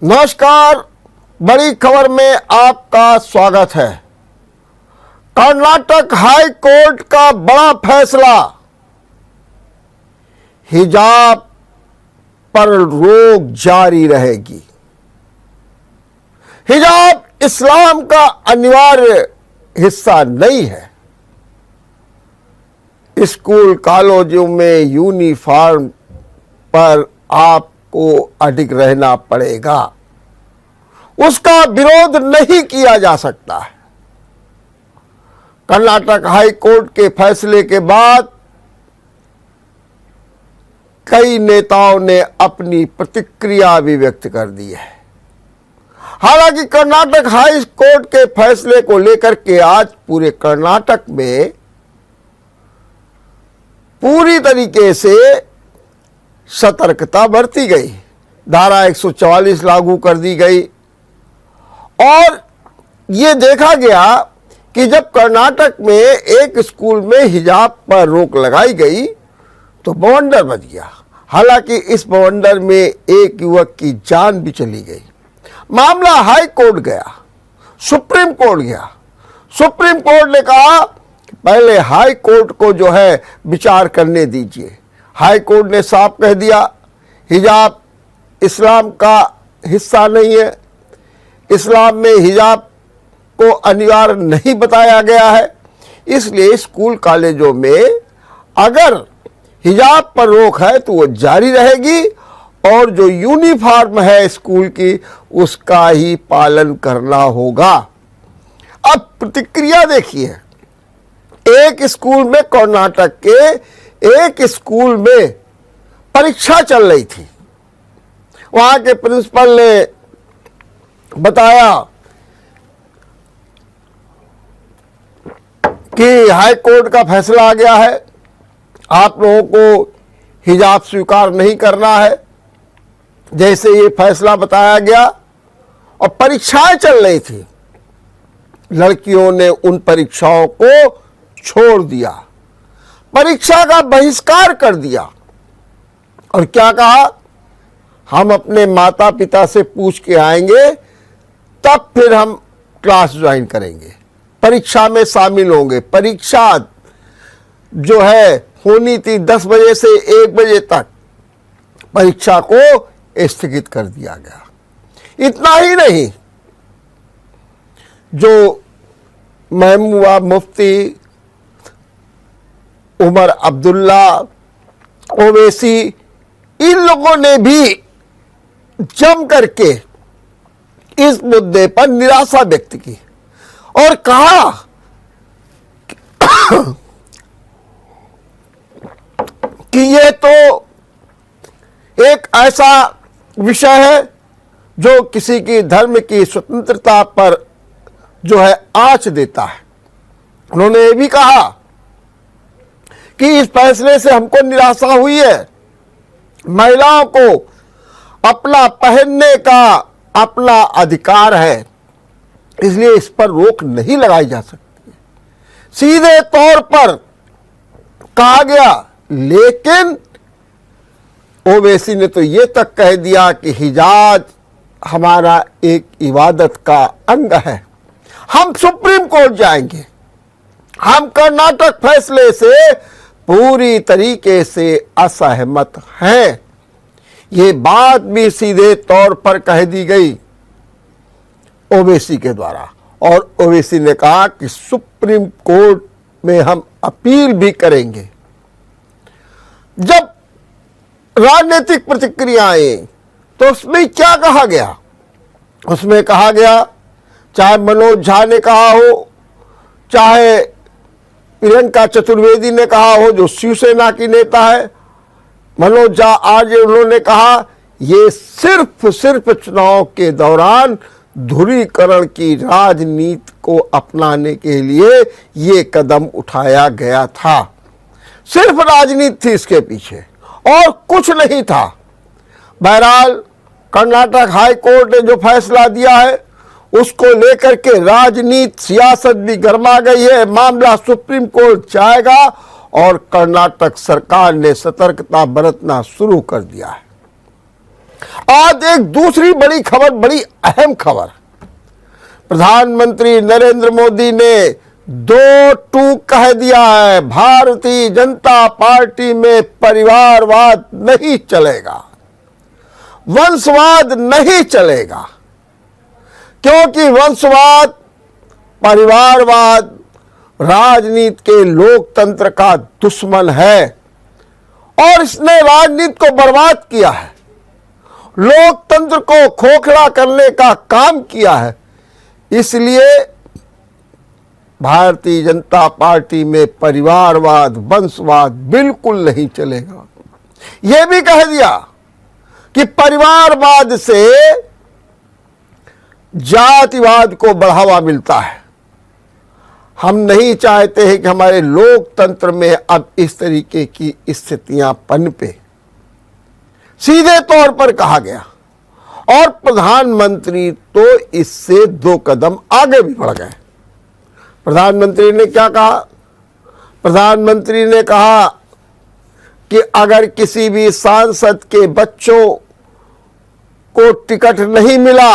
नमस्कार, बड़ी खबर में आपका स्वागत है। कर्नाटक हाई कोर्ट का बड़ा फैसला, हिजाब पर रोक जारी रहेगी। हिजाब इस्लाम का अनिवार्य हिस्सा नहीं है। स्कूल कॉलेजों में यूनिफॉर्म पर आपको अडिग रहना पड़ेगा, उसका विरोध नहीं किया जा सकता है। कर्नाटक हाई कोर्ट के फैसले के बाद कई नेताओं ने अपनी प्रतिक्रिया भी व्यक्त कर दी है। हालांकि कर्नाटक हाई कोर्ट के फैसले को लेकर के आज पूरे कर्नाटक में पूरी तरीके से सतर्कता बरती गई। धारा 144 लागू कर दी गई और ये देखा गया कि जब कर्नाटक में एक स्कूल में हिजाब पर रोक लगाई गई तो बवंडर बच गया। हालांकि इस बवंडर में एक युवक की जान भी चली गई। मामला हाई कोर्ट गया, सुप्रीम कोर्ट गया। सुप्रीम कोर्ट ने कहा कि पहले हाई कोर्ट को जो है विचार करने दीजिए। हाई कोर्ट ने साफ कह दिया, हिजाब इस्लाम का हिस्सा नहीं है। इस्लाम में हिजाब को अनिवार्य नहीं बताया गया है। इसलिए स्कूल कॉलेजों में अगर हिजाब पर रोक है तो वो जारी रहेगी और जो यूनिफॉर्म है स्कूल की उसका ही पालन करना होगा। अब प्रतिक्रिया देखिए, एक स्कूल में, कर्नाटक के एक स्कूल में परीक्षा चल रही थी। वहां के प्रिंसिपल ने बताया कि हाई कोर्ट का फैसला आ गया है, आप लोगों को हिजाब स्वीकार नहीं करना है। जैसे ये फैसला बताया गया और परीक्षाएं चल रही थी, लड़कियों ने उन परीक्षाओं को छोड़ दिया, परीक्षा का बहिष्कार कर दिया और क्या कहा, हम अपने माता पिता से पूछ के आएंगे तब फिर हम क्लास ज्वाइन करेंगे, परीक्षा में शामिल होंगे। परीक्षा जो है होनी थी 10 बजे से 1 बजे तक, परीक्षा को स्थगित कर दिया गया। इतना ही नहीं, जो महबूबा मुफ्ती, उमर अब्दुल्ला, ओवैसी, इन लोगों ने भी जम करके इस मुद्दे पर निराशा व्यक्त की और कहा कि ये तो एक ऐसा विषय है जो किसी की धर्म की स्वतंत्रता पर जो है आंच देता है। उन्होंने ये भी कहा कि इस फैसले से हमको निराशा हुई है। महिलाओं को अपना पहनने का अपना अधिकार है, इसलिए इस पर रोक नहीं लगाई जा सकती। सीधे तौर पर कहा गया, लेकिन ओवैसी ने तो ये तक कह दिया कि हिजाब हमारा एक इबादत का अंग है। हम सुप्रीम कोर्ट जाएंगे, हम कर्नाटक फैसले से पूरी तरीके से असहमत हैं। ये बात भी सीधे तौर पर कह दी गई ओवैसी के द्वारा और ओवैसी ने कहा कि सुप्रीम कोर्ट में हम अपील भी करेंगे। जब राजनीतिक प्रतिक्रियाएं तो उसमें क्या कहा गया, उसमें कहा गया, चाहे मनोज झा ने कहा हो, चाहे प्रियंका चतुर्वेदी ने कहा हो जो शिवसेना की नेता है, मनोज झा आज उन्होंने कहा ये सिर्फ चुनाव के दौरान ध्रुवीकरण की राजनीति को अपनाने के लिए ये कदम उठाया गया था। सिर्फ राजनीति थी इसके पीछे और कुछ नहीं था। बहरहाल कर्नाटक हाई कोर्ट ने जो फैसला दिया है उसको लेकर के राजनीति, सियासत भी गर्मा गई है। मामला सुप्रीम कोर्ट जाएगा और कर्नाटक सरकार ने सतर्कता बरतना शुरू कर दिया है। आज एक दूसरी बड़ी खबर, बड़ी अहम खबर, प्रधानमंत्री नरेंद्र मोदी ने 2 टूक कह दिया है, भारतीय जनता पार्टी में परिवारवाद नहीं चलेगा, वंशवाद नहीं चलेगा, क्योंकि वंशवाद, परिवारवाद राजनीति के लोकतंत्र का दुश्मन है और इसने राजनीति को बर्बाद किया है, लोकतंत्र को खोखला करने का काम किया है। इसलिए भारतीय जनता पार्टी में परिवारवाद, वंशवाद बिल्कुल नहीं चलेगा। यह भी कह दिया कि परिवारवाद से जातिवाद को बढ़ावा मिलता है। हम नहीं चाहते हैं कि हमारे लोकतंत्र में अब इस तरीके की स्थितियां पनपे, सीधे तौर पर कहा गया। और प्रधानमंत्री तो इससे 2 कदम आगे भी बढ़ गए। प्रधानमंत्री ने क्या कहा? प्रधानमंत्री ने कहा कि अगर किसी भी सांसद के बच्चों को टिकट नहीं मिला,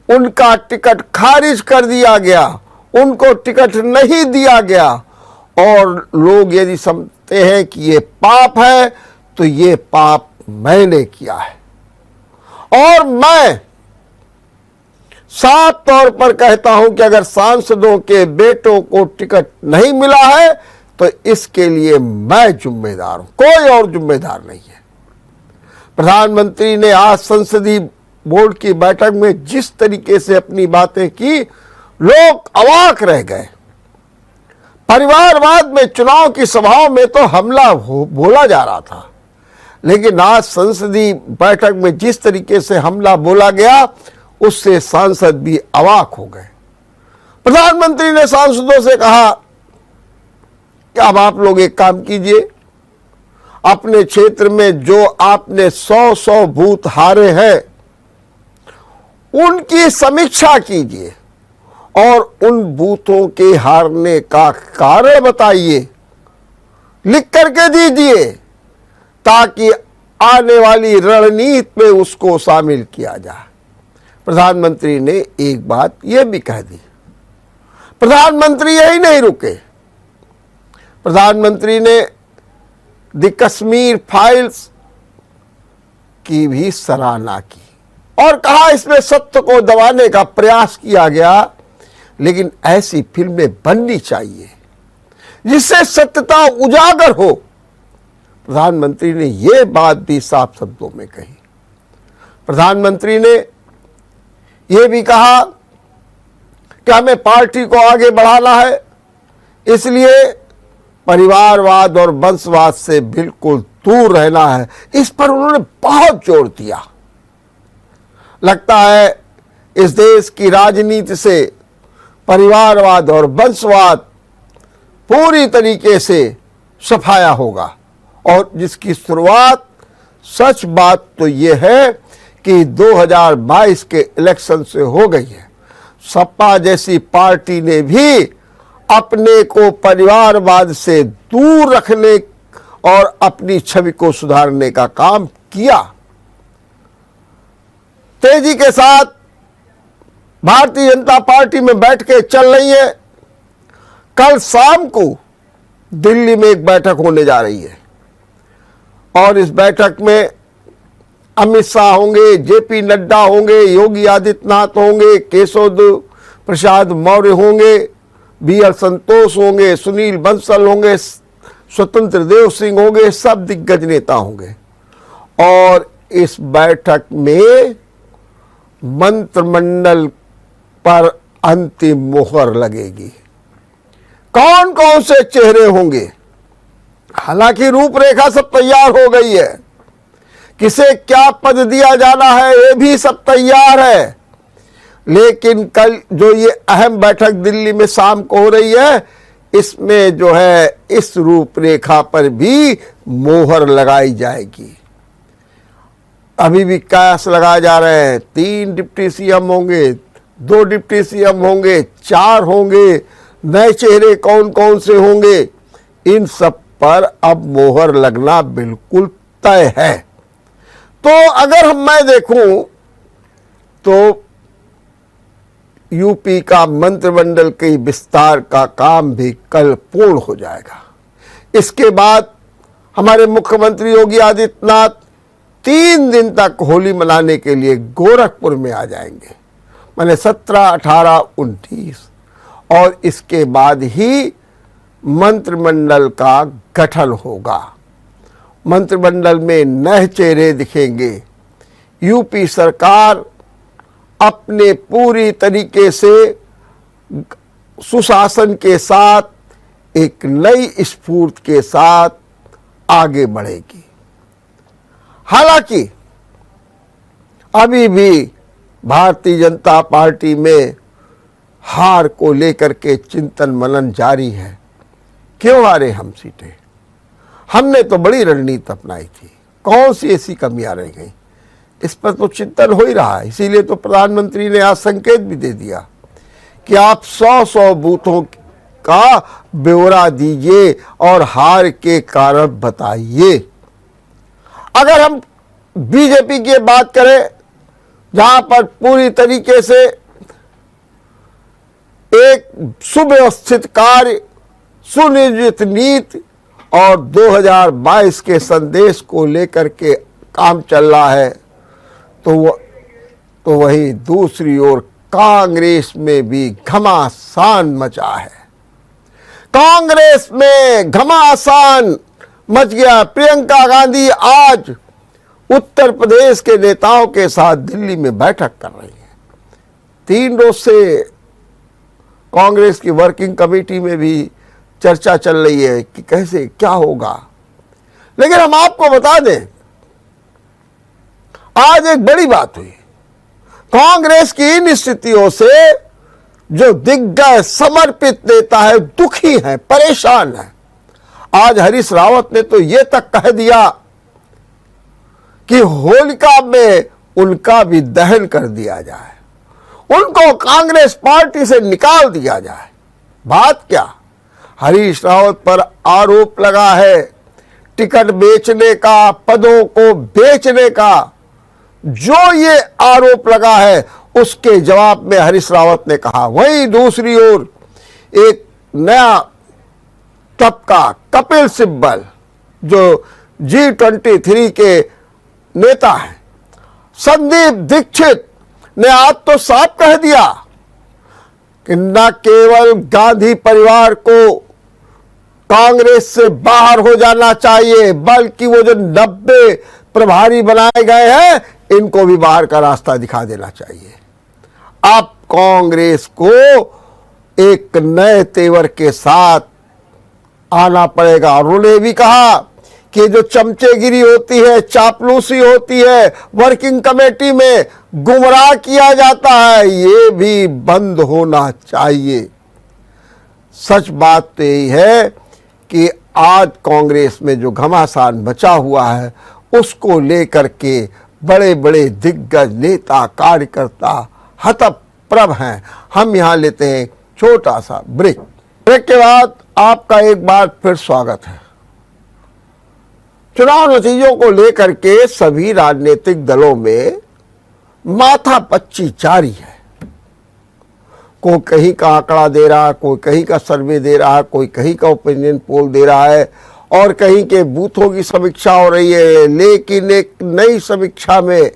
उनका टिकट खारिज कर दिया गया, उनको टिकट नहीं दिया गया, और लोग यदि समझते हैं कि ये पाप है, तो ये पाप मैंने किया है। और मैं साफ तौर पर कहता हूं कि अगर सांसदों के बेटों को टिकट नहीं मिला है तो इसके लिए मैं जिम्मेदार हूं, कोई और जिम्मेदार नहीं है। प्रधानमंत्री ने आज संसदीय बोर्ड की बैठक में जिस तरीके से अपनी बातें की, लोग अवाक रह गए। परिवारवाद में चुनाव की सभाओं में तो हमला बोला जा रहा था, लेकिन आज संसदीय बैठक में जिस तरीके से हमला बोला गया, उससे सांसद भी अवाक हो गए। प्रधानमंत्री ने सांसदों से कहा कि अब आप लोग एक काम कीजिए, अपने क्षेत्र में जो आपने 100 बूथ हारे हैं, उनकी समीक्षा कीजिए और उन बूथों के हारने का कारण बताइए, लिख करके दीजिए, ताकि आने वाली रणनीति में उसको शामिल किया जाए। प्रधानमंत्री ने एक बात यह भी कह दी। प्रधानमंत्री यही नहीं रुके, प्रधानमंत्री ने द कश्मीर फाइल्स की भी सराहना की और कहा इसमें सत्य को दबाने का प्रयास किया गया, लेकिन ऐसी फिल्में बननी चाहिए जिससे सत्यता उजागर हो। प्रधानमंत्री ने यह बात भी साफ शब्दों में कही। प्रधानमंत्री ने यह भी कहा कि हमें पार्टी को आगे बढ़ाना है, इसलिए परिवारवाद और वंशवाद से बिल्कुल दूर रहना है। इस पर उन्होंने बहुत जोर दिया। लगता है इस देश की राजनीति से परिवारवाद और वंशवाद पूरी तरीके से सफाया होगा, और जिसकी शुरुआत, सच बात तो यह है कि 2022 के इलेक्शन से हो गई है। सपा जैसी पार्टी ने भी अपने को परिवारवाद से दूर रखने और अपनी छवि को सुधारने का काम किया। तेजी के साथ भारतीय जनता पार्टी में बैठ के चल रही है। कल शाम को दिल्ली में एक बैठक होने जा रही है और इस बैठक में अमित शाह होंगे, जेपी नड्डा होंगे, योगी आदित्यनाथ होंगे, केशव प्रसाद मौर्य होंगे, बी.एल. संतोष होंगे, सुनील बंसल होंगे, स्वतंत्र देव सिंह होंगे, सब दिग्गज नेता होंगे। और इस बैठक में मंत्रिमंडल पर अंतिम मोहर लगेगी। कौन कौन से चेहरे होंगे, हालांकि रूपरेखा सब तैयार हो गई है, किसे क्या पद दिया जाना है ये भी सब तैयार है, लेकिन कल जो ये अहम बैठक दिल्ली में शाम को हो रही है, इसमें जो है इस रूपरेखा पर भी मोहर लगाई जाएगी। अभी भी कयास लगाए जा रहे हैं, 3 डिप्टी सीएम होंगे, 2 डिप्टी सीएम होंगे, 4 होंगे, नए चेहरे कौन कौन से होंगे, इन सब पर अब मोहर लगना बिल्कुल तय है। तो अगर मैं देखूं तो यूपी का मंत्रिमंडल के विस्तार का काम भी कल पूर्ण हो जाएगा। इसके बाद हमारे मुख्यमंत्री योगी आदित्यनाथ 3 दिन तक होली मनाने के लिए गोरखपुर में आ जाएंगे, माने 17, 18, 19, और इसके बाद ही मंत्रिमंडल का गठन होगा। मंत्रिमंडल में नए चेहरे दिखेंगे। यूपी सरकार अपने पूरी तरीके से सुशासन के साथ एक नई स्फूर्ति के साथ आगे बढ़ेगी। हालांकि अभी भी भारतीय जनता पार्टी में हार को लेकर के चिंतन मनन जारी है। क्यों हारे हम सीटें? हमने तो बड़ी रणनीति अपनाई थी, कौन सी ऐसी कमियां रह गई? इस पर तो चिंतन हो ही रहा है। इसीलिए तो प्रधानमंत्री ने आज संकेत भी दे दिया कि आप 100 बूथों का ब्यौरा दीजिए और हार के कारण बताइए। अगर हम बीजेपी की बात करें, जहां पर पूरी तरीके से एक सुव्यवस्थित कार्य, सुनियोजित नीति और 2022 के संदेश को लेकर के काम चल रहा है, तो वही दूसरी ओर कांग्रेस में भी घमासान मचा है। कांग्रेस में घमासान मच गया। प्रियंका गांधी आज उत्तर प्रदेश के नेताओं के साथ दिल्ली में बैठक कर रही है। 3 रोज से कांग्रेस की वर्किंग कमेटी में भी चर्चा चल रही है कि कैसे क्या होगा। लेकिन हम आपको बता दें, आज एक बड़ी बात हुई। कांग्रेस की इन स्थितियों से जो दिग्गज समर्पित नेता है दुखी है, परेशान है। आज हरीश रावत ने तो यह तक कह दिया कि होलिका में उनका भी दहन कर दिया जाए, उनको कांग्रेस पार्टी से निकाल दिया जाए। बात क्या? हरीश रावत पर आरोप लगा है टिकट बेचने का, पदों को बेचने का। जो ये आरोप लगा है उसके जवाब में हरीश रावत ने कहा। वहीं दूसरी ओर एक नया तबका, कपिल सिब्बल, जो G23 के नेता हैं, संदीप दीक्षित ने आज तो साफ कह दिया कि न केवल गांधी परिवार को कांग्रेस से बाहर हो जाना चाहिए, बल्कि वो जो 90 प्रभारी बनाए गए हैं इनको भी बाहर का रास्ता दिखा देना चाहिए। अब कांग्रेस को एक नए तेवर के साथ आना पड़ेगा। और उन्होंने भी कहा कि जो चमचेगिरी होती है, चापलूसी होती है, वर्किंग कमेटी में गुमराह किया जाता है, ये भी बंद होना चाहिए। सच बात तो यही है कि आज कांग्रेस में जो घमासान बचा हुआ है उसको लेकर के बड़े बड़े दिग्गज नेता, कार्यकर्ता हतप्रभ हैं। हम यहाँ लेते हैं छोटा सा ब्रेक। ब्रेक के बाद आपका एक बार फिर स्वागत है। चुनाव नतीजों को लेकर के सभी राजनीतिक दलों में माथापच्ची जारी है। कोई कहीं का आंकड़ा दे रहा है, कोई कहीं का सर्वे दे रहा है, कोई कहीं का ओपिनियन पोल दे रहा है और कहीं के बूथों की समीक्षा हो रही है। लेकिन एक नई समीक्षा में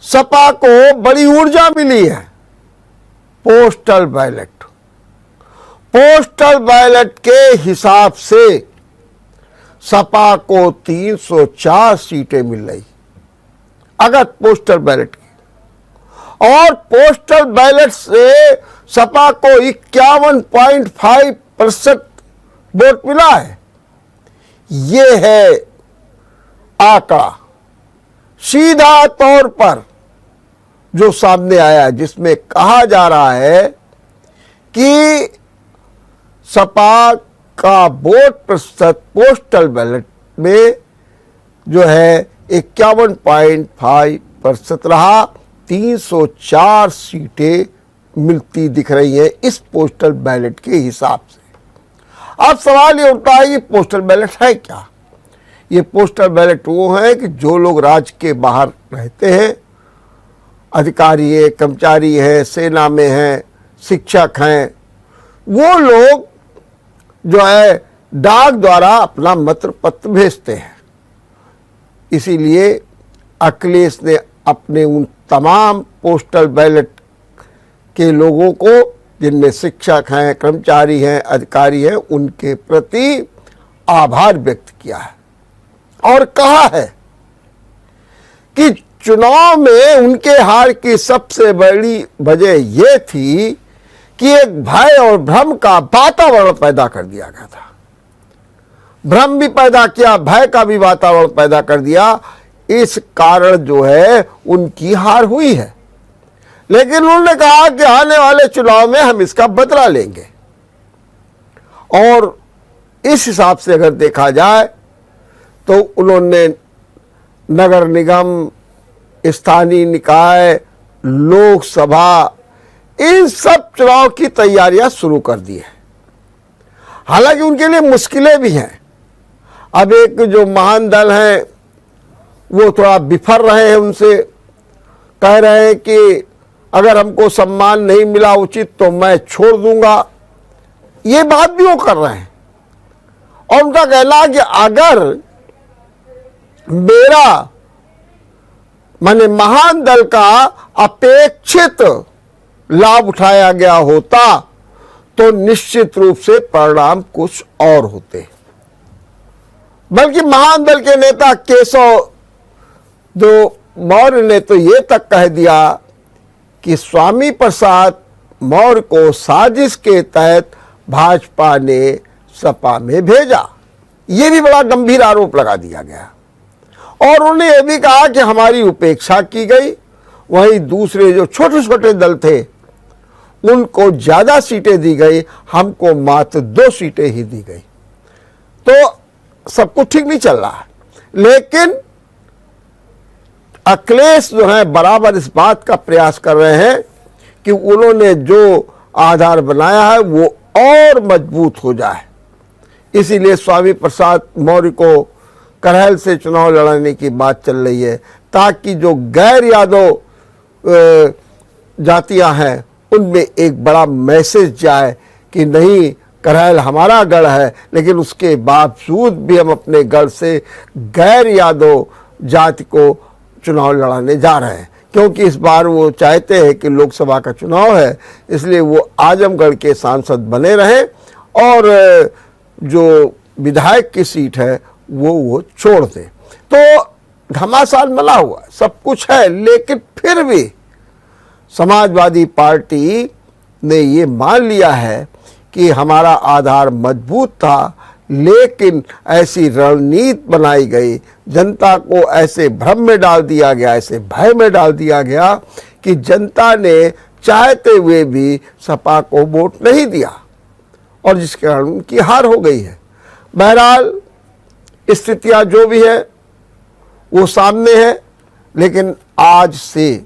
सपा को बड़ी ऊर्जा मिली है। पोस्टल बैलेट के हिसाब से सपा को 304 सीटें मिल रही अगर पोस्टल बैलेट की, और पोस्टल बैलेट से सपा को 51.5% वोट मिला है। ये है आंकड़ा सीधा तौर पर जो सामने आया, जिसमें कहा जा रहा है कि सपा का वोट प्रतिशत पोस्टल बैलेट में जो है 51.5% रहा। 304 सीटें मिलती दिख रही हैं इस पोस्टल बैलेट के हिसाब से। अब सवाल ये उठता है कि पोस्टल बैलेट है क्या? ये पोस्टल बैलेट वो हैं कि जो लोग राज्य के बाहर रहते हैं, अधिकारी है, कर्मचारी है, सेना में हैं, शिक्षक हैं, वो लोग जो है डाक द्वारा अपना मत पत्र भेजते हैं। इसीलिए अखिलेश ने अपने उन तमाम पोस्टल बैलेट के लोगों को, जिनमें शिक्षक हैं, कर्मचारी हैं, अधिकारी हैं, उनके प्रति आभार व्यक्त किया है और कहा है कि चुनाव में उनके हार की सबसे बड़ी वजह यह थी कि एक भय और भ्रम का वातावरण पैदा कर दिया गया था। भ्रम भी पैदा किया, भय का भी वातावरण पैदा कर दिया। इस कारण जो है उनकी हार हुई है। लेकिन उन्होंने कहा कि आने वाले चुनाव में हम इसका बदला लेंगे। और इस हिसाब से अगर देखा जाए तो उन्होंने नगर निगम, स्थानीय निकाय, लोकसभा, इन सब चुनाव की तैयारियां शुरू कर दी है। हालांकि उनके लिए मुश्किलें भी हैं। अब एक जो महान दल हैं वो थोड़ा बिफर रहे हैं, उनसे कह रहे हैं कि अगर हमको सम्मान नहीं मिला उचित तो मैं छोड़ दूंगा। ये बात भी वो कर रहे हैं। और उनका कहना है कि अगर मेरा माने महान दल का अपेक्षित लाभ उठाया गया होता तो निश्चित रूप से परिणाम कुछ और होते। बल्कि महान दल के नेता केशव मौर्य ने तो ये तक कह दिया कि स्वामी प्रसाद मौर्य को साजिश के तहत भाजपा ने सपा में भेजा। ये भी बड़ा गंभीर आरोप लगा दिया गया। और उन्होंने ये भी कहा कि हमारी उपेक्षा की गई, वहीं दूसरे जो छोटे छोटे दल थे उनको ज्यादा सीटें दी गई, हमको मात्र 2 सीटें ही दी गई। तो सब कुछ ठीक नहीं चल रहा है। लेकिन अखिलेश जो है बराबर इस बात का प्रयास कर रहे हैं कि उन्होंने जो आधार बनाया है वो और मजबूत हो जाए। इसीलिए स्वामी प्रसाद मौर्य को करहल से चुनाव लड़ाने की बात चल रही है, ताकि जो गैर यादव जातियां हैं उनमें एक बड़ा मैसेज जाए कि नहीं, करहल हमारा गढ़ है, लेकिन उसके बावजूद भी हम अपने गढ़ से गैर यादव जाति को चुनाव लड़ाने जा रहे हैं। क्योंकि इस बार वो चाहते हैं कि लोकसभा का चुनाव है, इसलिए वो आजमगढ़ के सांसद बने रहें और जो विधायक की सीट है वो छोड़ दें। तो घमासान मला हुआ, सब कुछ है, लेकिन फिर भी समाजवादी पार्टी ने ये मान लिया है कि हमारा आधार मजबूत था, लेकिन ऐसी रणनीति बनाई गई, जनता को ऐसे भ्रम में डाल दिया गया, ऐसे भय में डाल दिया गया कि जनता ने चाहते हुए भी सपा को वोट नहीं दिया और जिसके कारण उनकी हार हो गई है। बहरहाल स्थितियां जो भी है वो सामने है, लेकिन आज से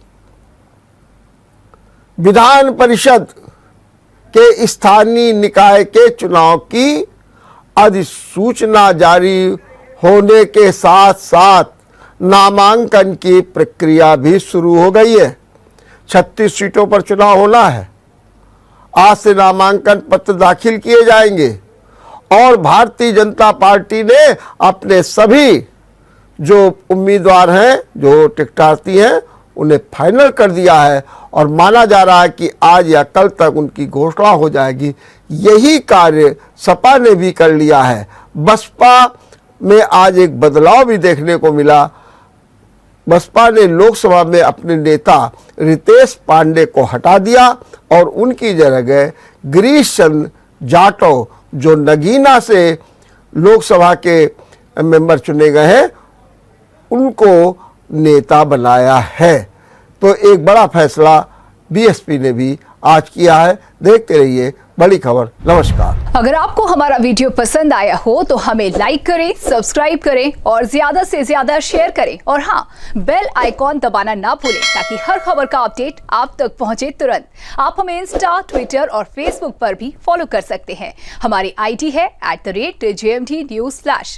विधान परिषद के स्थानीय निकाय के चुनाव की अधिसूचना जारी होने के साथ साथ नामांकन की प्रक्रिया भी शुरू हो गई है। 36 सीटों पर चुनाव होना है। आज से नामांकन पत्र दाखिल किए जाएंगे और भारतीय जनता पार्टी ने अपने सभी जो उम्मीदवार हैं, जो टिकटार्थी हैं, उन्हें फाइनल कर दिया है और माना जा रहा है कि आज या कल तक उनकी घोषणा हो जाएगी। यही कार्य सपा ने भी कर लिया है। बसपा में आज एक बदलाव भी देखने को मिला। बसपा ने लोकसभा में अपने नेता रितेश पांडे को हटा दिया और उनकी जगह गिरीश चंद्र जाटव, जो नगीना से लोकसभा के मेंबर चुने गए हैं, उनको नेता बनाया है। तो एक बड़ा फैसला बीएसपी ने भी आज किया है। देखते रहिए बड़ी खबर। नमस्कार। अगर आपको हमारा वीडियो पसंद आया हो तो हमें लाइक करें, सब्सक्राइब करें और ज्यादा से ज्यादा शेयर करें और हाँ, बेल आइकॉन दबाना ना भूलें ताकि हर खबर का अपडेट आप तक पहुंचे तुरंत। आप हमें इंस्टा, ट्विटर और फेसबुक पर भी फॉलो कर सकते हैं। हमारी आईडी है @JMT News Flash।